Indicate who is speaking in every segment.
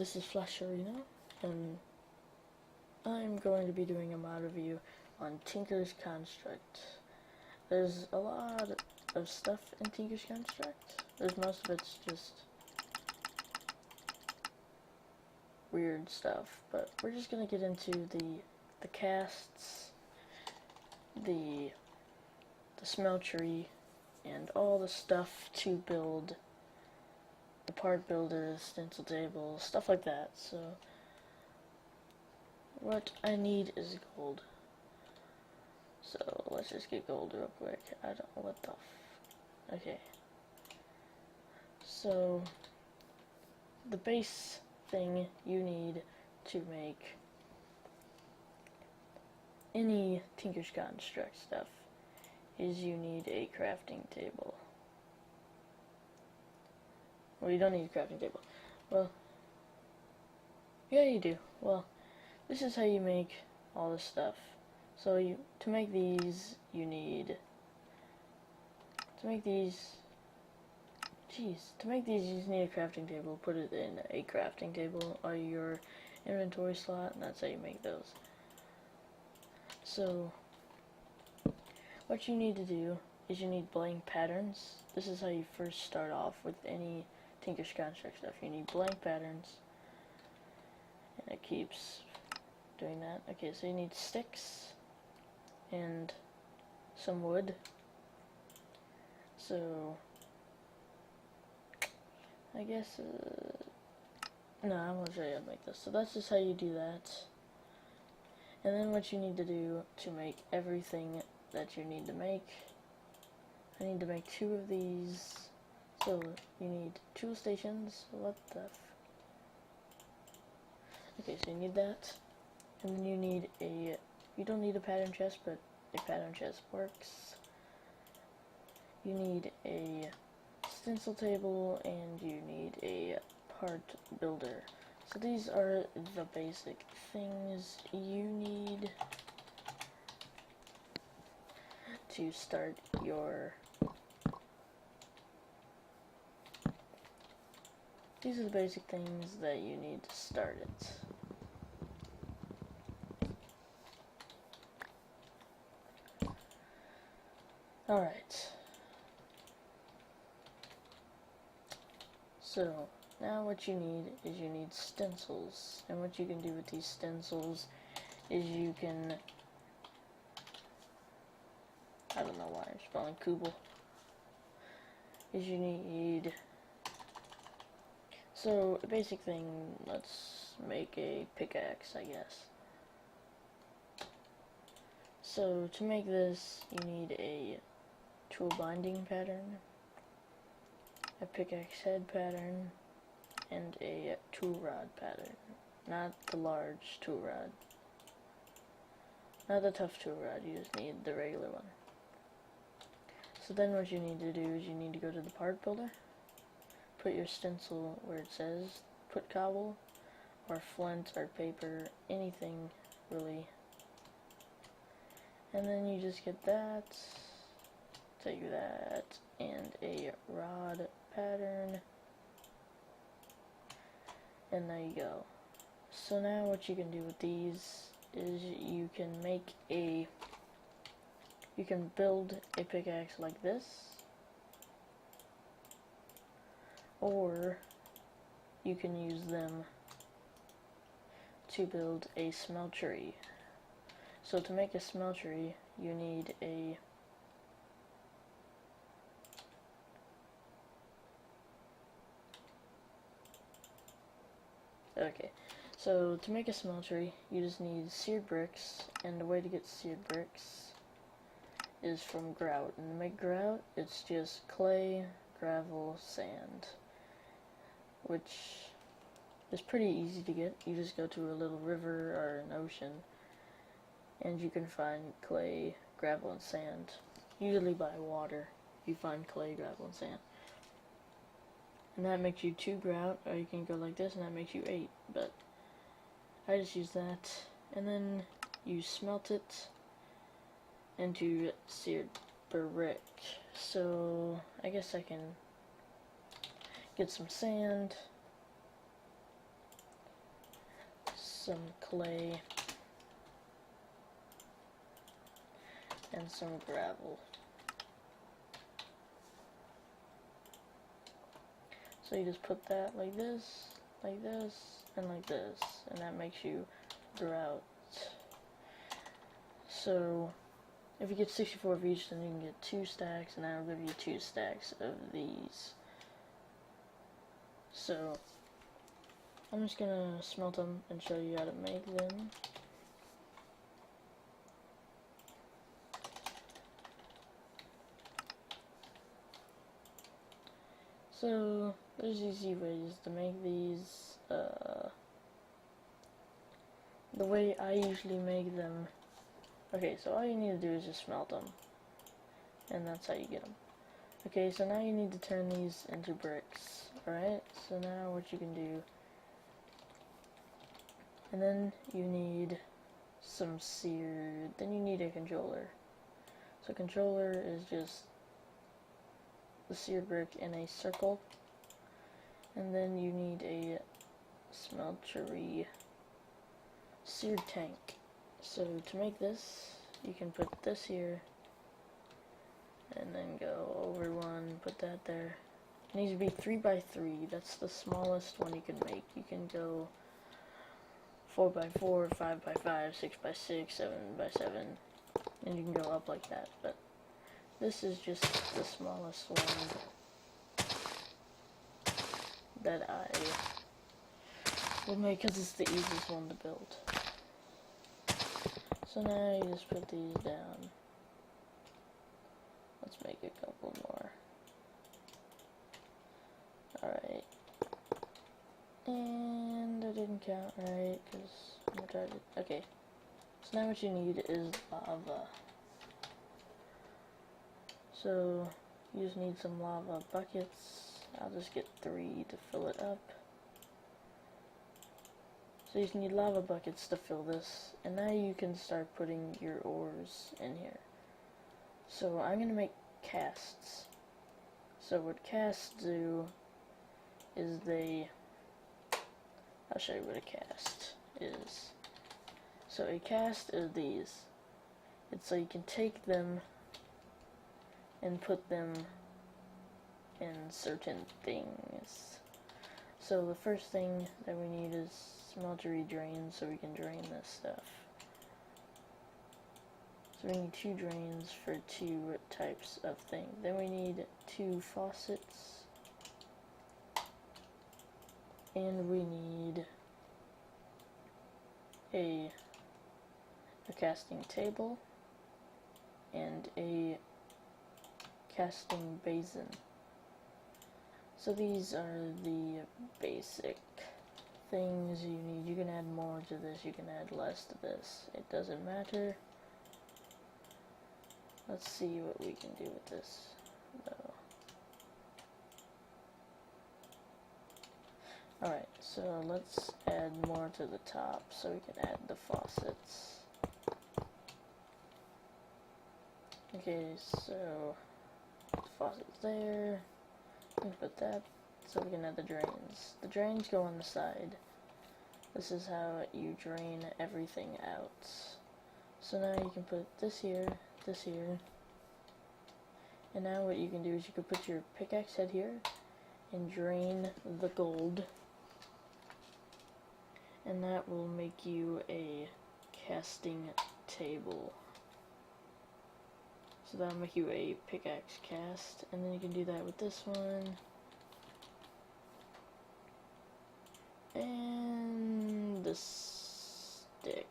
Speaker 1: this is Flash Arena, and I'm going to be doing a mod review on Tinker's Construct. There's a lot of stuff in Tinker's Construct. Most of it's just weird stuff, but we're just gonna get into the casts, the smeltery, and all the stuff to build the part builder, stencil table, stuff like that. So what I need is gold. So let's just get gold real quick. I don't know what the okay. So the base thing you need to make any Tinker's Construct stuff is you need a crafting table. Well, you don't need a crafting table. Well, yeah, you do. Well, this is how you make all this stuff. So to make these, you need you just need a crafting table. Put it in a crafting table or your inventory slot, and that's how you make those. So what you need to do is you need blank patterns. This is how you first start off with any Tinker's Construct stuff. You need blank patterns, and it keeps doing that. Okay, so you need sticks and some wood. So I guess no, I'm gonna show you how to make this. So that's just how you do that. And then what you need to do to make everything that you need to make, I need to make 2 of these. So you need tool stations. What the okay, so you need that, and then you need you don't need a pattern chest, but a pattern chest works. You need a stencil table, and you need a part builder. So these are the basic things you need to start your... These are the basic things that you need to start it. Alright. So, now what you need is you need stencils. And what you can do with these stencils is you can... I don't know why I'm spelling Kubel. Is you need... So, a basic thing, let's make a pickaxe, I guess. So, to make this, you need a tool binding pattern, a pickaxe head pattern, and a tool rod pattern. Not the large tool rod. Not the tough tool rod, you just need the regular one. So then what you need to do is you need to go to the part builder, put your stencil where it says, put cobble, or flint, or paper, anything really. And then you just get that, take that, and a rod pattern, and there you go. So now what you can do with these is you can build a pickaxe like this, or you can use them to build a smeltery. So to make a smeltery, you need a okay. So to make a smeltery, you just need seared bricks, and the way to get seared bricks is from grout. And to make grout, it's just clay, gravel, sand, which is pretty easy to get. You just go to a little river or an ocean, and you can find clay, gravel, and sand. Usually by water, you find clay, gravel, and sand. And that makes you 2 grout, or you can go like this, and that makes you 8. But I just use that, and then you smelt it into seared brick. So I guess I can get some sand, some clay, and some gravel. So you just put that like this, and like this, and that makes you grout. So if you get 64 of each, then you can get 2 stacks, and that'll give you 2 stacks of these. So I'm just gonna smelt them and show you how to make them. So there's easy ways to make these. The way I usually make them. Okay, so all you need to do is just smelt them, and that's how you get them. Okay, so now you need to turn these into bricks. Alright, so now what you can do, and then you need some sear, then you need a controller. So controller is just the sear brick in a circle, and then you need a smeltery seared tank. So to make this, you can put this here, and then go over one, put that there. It needs to be 3 by 3, that's the smallest one you can make. You can go 4 by 4, 5 by 5, 6 by 6, 7 by 7, and you can go up like that, but this is just the smallest one that I will make because it's the easiest one to build. So now you just put these down. Let's make a couple more. Alright. And I didn't count right because I'm trying to. Okay. So now what you need is lava. So you just need some lava buckets. I'll just get 3 to fill it up. So you just need lava buckets to fill this, and now you can start putting your ores in here. So I'm going to make casts. So what casts do is I'll show you what a cast is. So a cast is these. It's so you can take them and put them in certain things. So the first thing that we need is smeltery drains, so we can drain this stuff. So we need 2 drains for 2 types of things. Then we need 2 faucets, and we need a casting table and a casting basin. So these are the basic things you need. You can add more to this, you can add less to this. It doesn't matter. Let's see what we can do with this, though. Alright, so let's add more to the top so we can add the faucets. Okay, so the faucet's there. We can put that so we can add the drains. The drains go on the side. This is how you drain everything out. So now you can put this here, and now what you can do is you can put your pickaxe head here and drain the gold, and that will make you a casting table. So that'll make you a pickaxe cast, and then you can do that with this one. And the stick.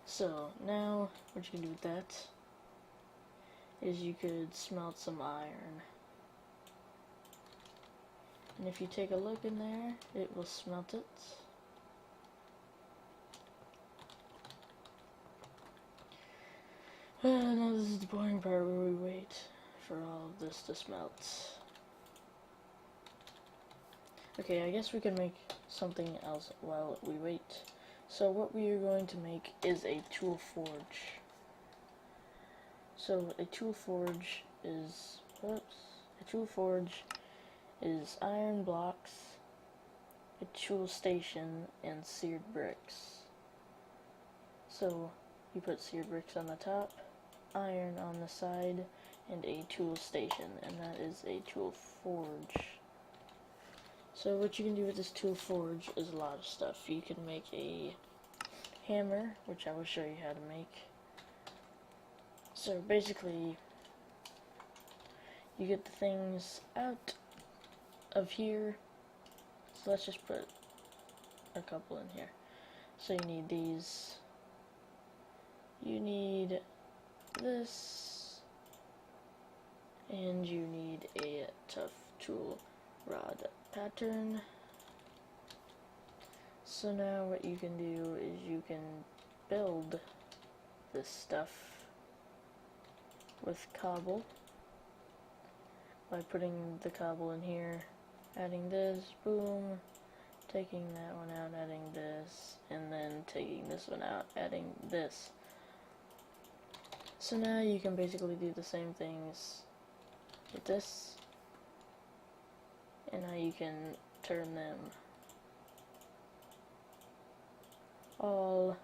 Speaker 1: So now what you can do with that is you could smelt some iron. And if you take a look in there, it will smelt it. Now this is the boring part where we wait for all of this to smelt. Okay, I guess we can make something else while we wait. So what we are going to make is a tool forge. So a tool forge is, is iron blocks, a tool station, and seared bricks. So you put seared bricks on the top, iron on the side, and a tool station, and that is a tool forge. So what you can do with this tool forge is a lot of stuff. You can make a hammer, which I will show you how to make. So basically, you get the things out of here. So let's just put a couple in here. So you need these. You need this. And you need a tough tool rod pattern. So now what you can do is you can build this stuff with cobble by putting the cobble in here, adding this, boom, taking that one out, adding this, and then taking this one out, adding this. So now you can basically do the same things with this, and now you can turn them all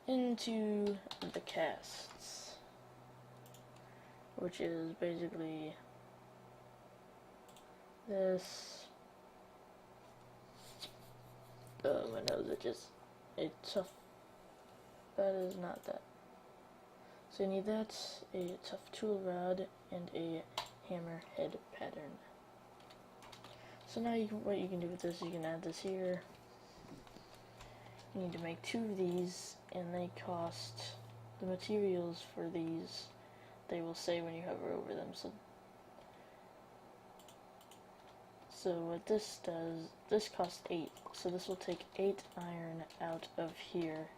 Speaker 1: into the casts, which is basically this. Oh, my nose itches. A tough. That is not that. So you need that, a tough tool rod, and a hammer head pattern. So now what you can do with this, you can add this here. You need to make 2 of these, and they cost, the materials for these, they will say when you hover over them. So what this does, this costs 8, so this will take 8 iron out of here.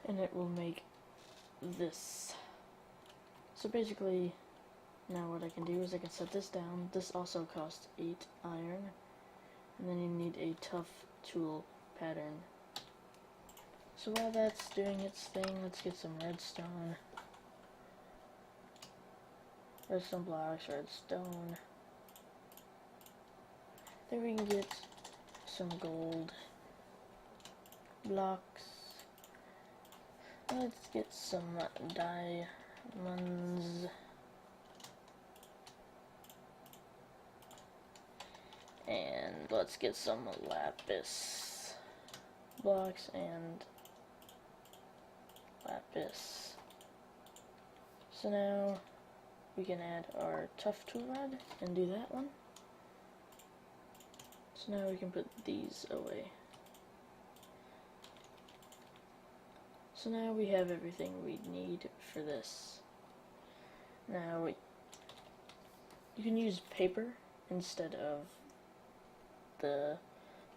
Speaker 1: And it will make this. So basically, now what I can do is I can set this down. This also costs 8 iron. And then you need a tough tool pattern. So while that's doing its thing, let's get some redstone. Redstone blocks, redstone. Then we can get some gold blocks. Let's get some diamonds. And let's get some lapis blocks and lapis. So now we can add our tough tool rod and do that one. So now we can put these away. So now we have everything we need for this. Now you can use paper instead of the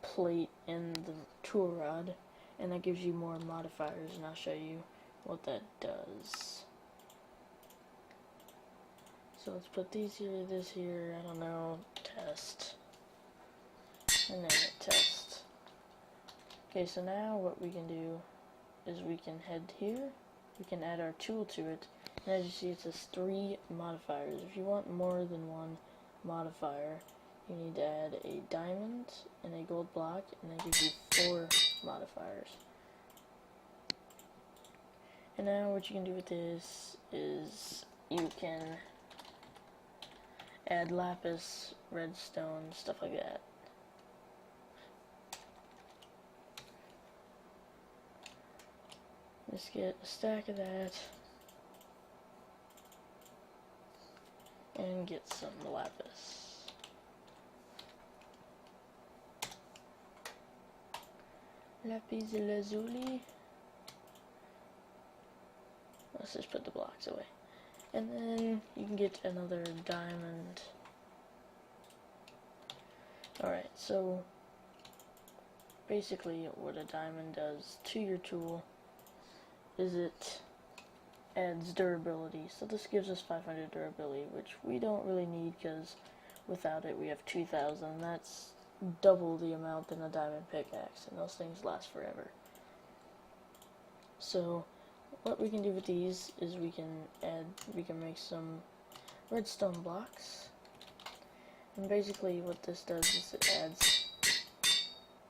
Speaker 1: plate and the tool rod, and that gives you more modifiers, and I'll show you what that does. So let's put these here, this here, I don't know, test, and then test. Okay, so now what we can do is we can head here, we can add our tool to it, and as you see it says 3 modifiers. If you want more than 1 modifier, you need to add a diamond and a gold block, and that gives you 4 modifiers. And now what you can do with this is you can add lapis, redstone, stuff like that. Let's get a stack of that and get some lapis. Lapis lazuli. Let's just put the blocks away. And then you can get another diamond. Alright, so basically what a diamond does to your tool is it adds durability. So this gives us 500 durability, which we don't really need because without it we have 2,000. That's double the amount than a diamond pickaxe, and those things last forever. So what we can do with these is we can make some redstone blocks. And basically what this does is it adds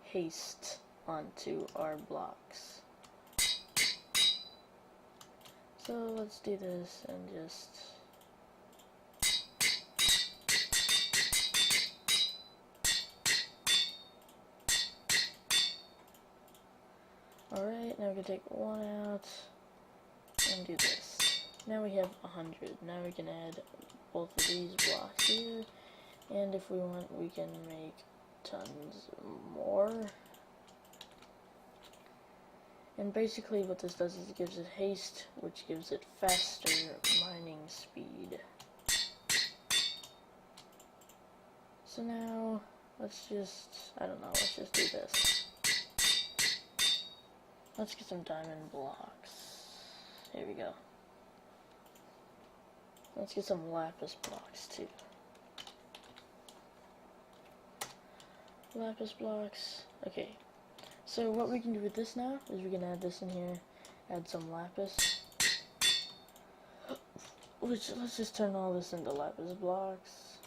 Speaker 1: haste onto our blocks. So let's do this and just... Alright, now we can take one out and do this. Now we have 100. Now we can add both of these blocks here, and if we want we can make tons more. And basically what this does is it gives it haste, which gives it faster mining speed. So now, let's just do this. Let's get some diamond blocks. Here we go. Let's get some lapis blocks too. Lapis blocks, okay. So what we can do with this now is we can add this in here, add some lapis. Let's just turn all this into lapis blocks.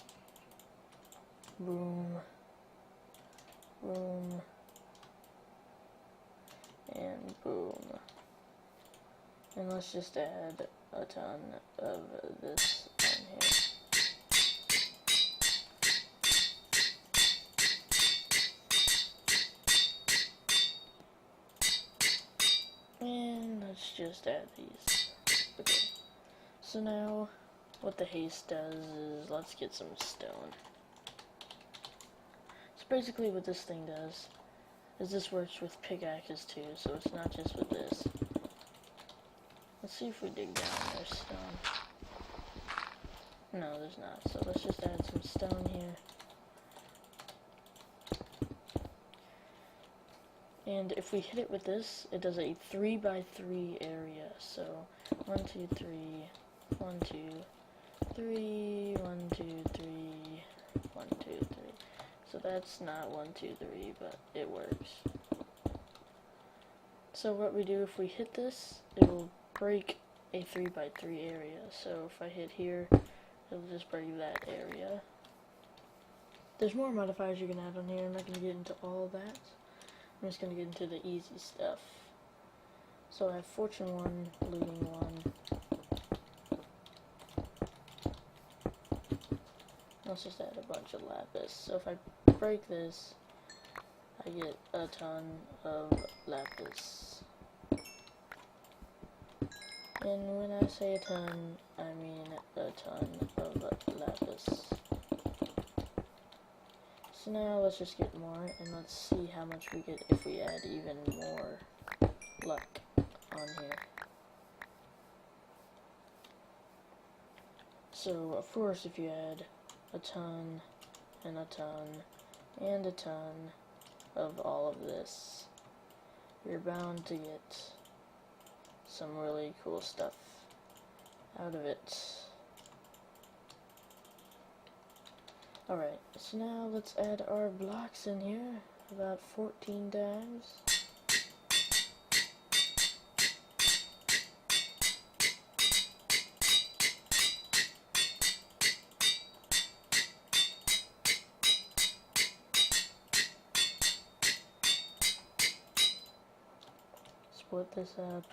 Speaker 1: Boom. Boom. And boom. And let's just add a ton of this on here. And let's just add these. Okay. So now, what the haste does is, let's get some stone. So basically what this thing does, is this works with pickaxes too, so it's not just with this. Let's see if we dig down there's stone. No, there's not, so let's just add some stone here. And if we hit it with this, it does a 3x3 area. So 1, 2, 3, 1, 2, 3, 1, 2, 3, 1, 2, 3. So that's not 1, 2, 3, but it works. So what we do if we hit this, it will break a 3x3 area. So if I hit here, it'll just break that area. There's more modifiers you can add on here. I'm not going to get into all that. I'm just going to get into the easy stuff. So I have Fortune 1, Looting 1. Let's just add a bunch of lapis. So if I break this, I get a ton of lapis. And when I say a ton, I mean a ton of lapis. So now let's just get more, and let's see how much we get if we add even more luck on here. So of course if you add a ton, and a ton, and a ton of all of this, you're bound to get some really cool stuff out of it. Alright, so now let's add our blocks in here, about 14 times. Split this up,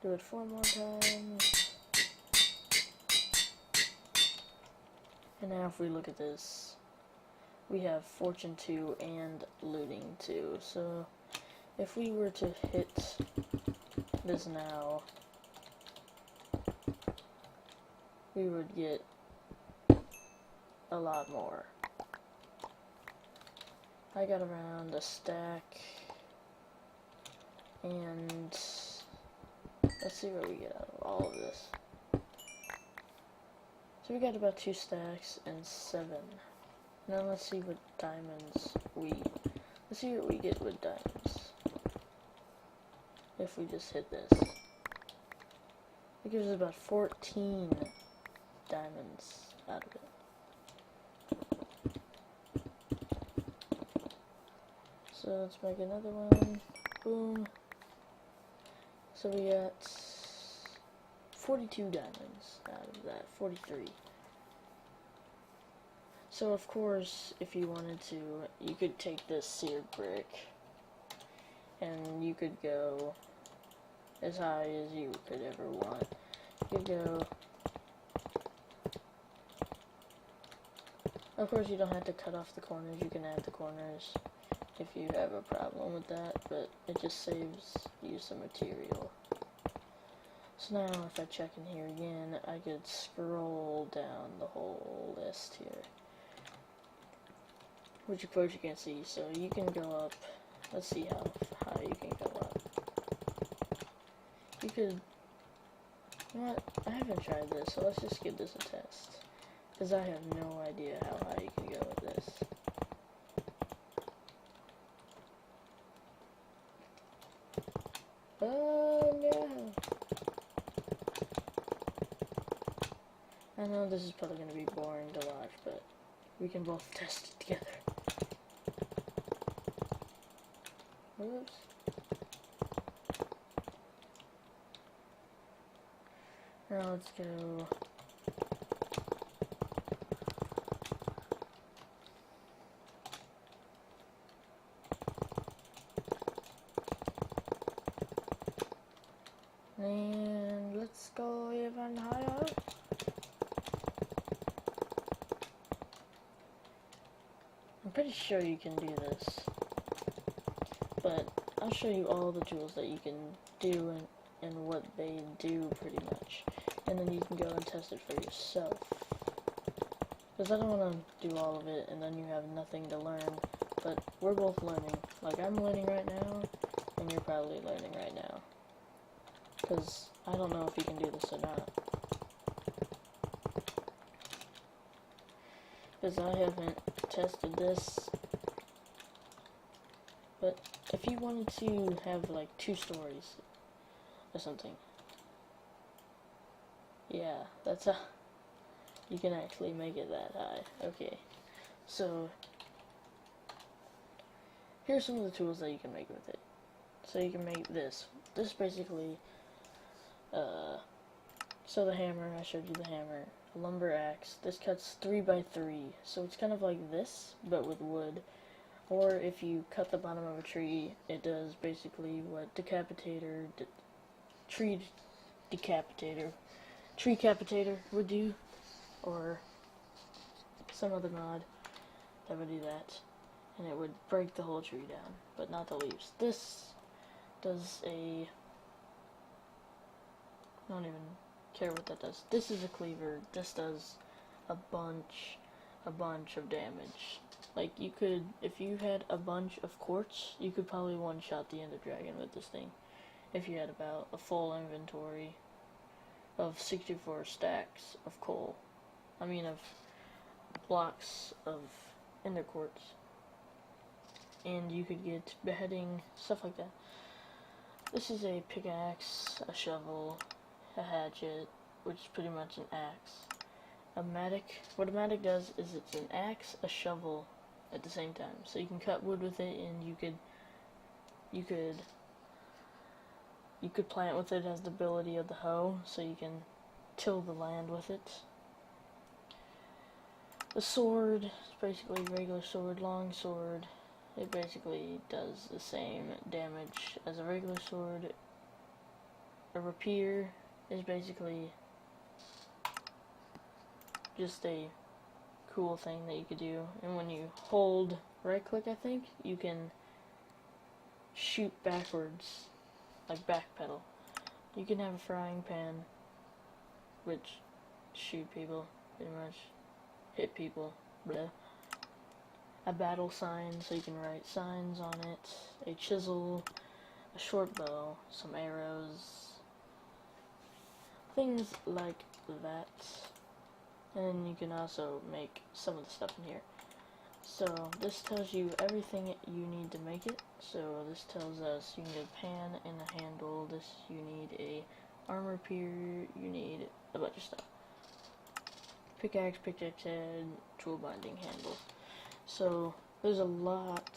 Speaker 1: do it 4 more times. And now if we look at this, we have Fortune 2 and Looting 2. So if we were to hit this now, we would get a lot more. I got around a stack, and let's see what we get out of all of this. So we got about 2 stacks and 7. Now let's see what diamonds let's see what we get with diamonds. If we just hit this. It gives us about 14 diamonds out of it. So let's make another one. Boom. So we got 42 diamonds out of that, 43. So of course, if you wanted to, you could take this seared brick and you could go as high as you could ever want. You could go. Of course, you don't have to cut off the corners. You can add the corners if you have a problem with that, but it just saves you some material. So now, if I check in here again, I could scroll down the whole list here, which of course you can't see. So you can go up. Let's see how high you can go up. You could. You know what? I haven't tried this, so let's just give this a test. Because I have no idea how high you can go with this. Oh no! I know this is probably going to be boring to watch, but we can both test it together. Whoops. Now let's go. And let's go even higher. I'm pretty sure you can do this, but I'll show you all the tools that you can do and what they do pretty much, and then you can go and test it for yourself. Because I don't want to do all of it and then you have nothing to learn, but we're both learning. Like, I'm learning right now, and you're probably learning right now. Because I don't know if you can do this or not. Because I haven't tested this. But if you wanted to have like 2 stories or something. Yeah, that's a... You can actually make it that high. Okay. So here's some of the tools that you can make with it. So you can make this. This basically, so the hammer, I showed you the hammer. A lumber axe. This cuts 3x3, so it's kind of like this, but with wood. Or if you cut the bottom of a tree, it does basically what tree decapitator would do, or some other mod that would do that, and it would break the whole tree down, but not the leaves. This does a... I don't even care what that does. This is a cleaver. This does a bunch of damage. Like, you could, if you had a bunch of quartz, you could probably one-shot the Ender Dragon with this thing. If you had about a full inventory of 64 stacks of coal. I mean, of blocks of Ender quartz. And you could get beheading, stuff like that. This is a pickaxe, a shovel, a hatchet, which is pretty much an axe. A mattock. What a mattock does is it's an axe, a shovel at the same time. So you can cut wood with it, and you could plant with it. It has the ability of the hoe, so you can till the land with it. The sword is basically a regular sword, long sword. It basically does the same damage as a regular sword. A rapier is basically just a cool thing that you could do, and when you hold right click, I think, you can shoot backwards, like backpedal. You can have a frying pan, which shoot people, pretty much, hit people, blah. A battle sign, so you can write signs on it, a chisel, a short bow, some arrows, things like that. And then you can also make some of the stuff in here. So this tells you everything you need to make it. So this tells us you need a pan and a handle. This you need a armor pier. You need a bunch of stuff. Pickaxe head, tool binding handle. So there's a lot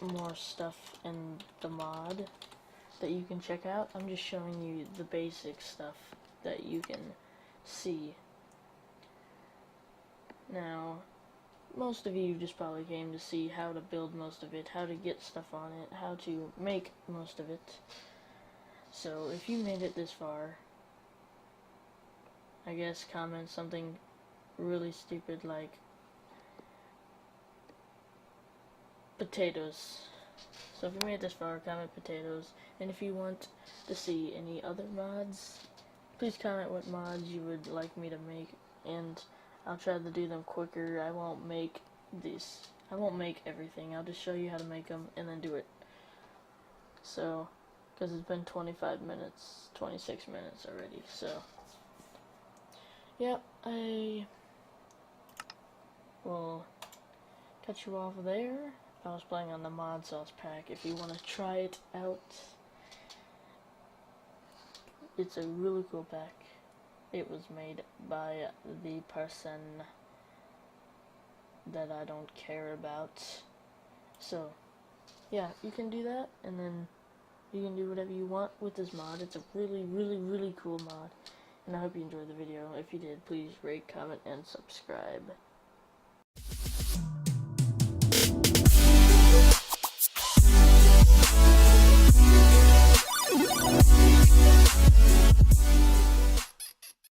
Speaker 1: more stuff in the mod that you can check out. I'm just showing you the basic stuff that you can see. Now, most of you just probably came to see how to build most of it, how to get stuff on it, how to make most of it. So if you made it this far, I guess comment something really stupid like potatoes. So if you made it this far, comment potatoes. And if you want to see any other mods, please comment what mods you would like me to make, and I'll try to do them quicker. I won't make everything. I'll just show you how to make them and then do it. So, because it's been 26 minutes already. So, yeah, I will cut you off there. I was playing on the Mod Sauce pack. If you want to try it out, it's a really cool pack. It was made by the person that I don't care about. So, yeah, you can do that, and then you can do whatever you want with this mod. It's a really, really, really cool mod, and I hope you enjoyed the video. If you did, please rate, comment, and subscribe.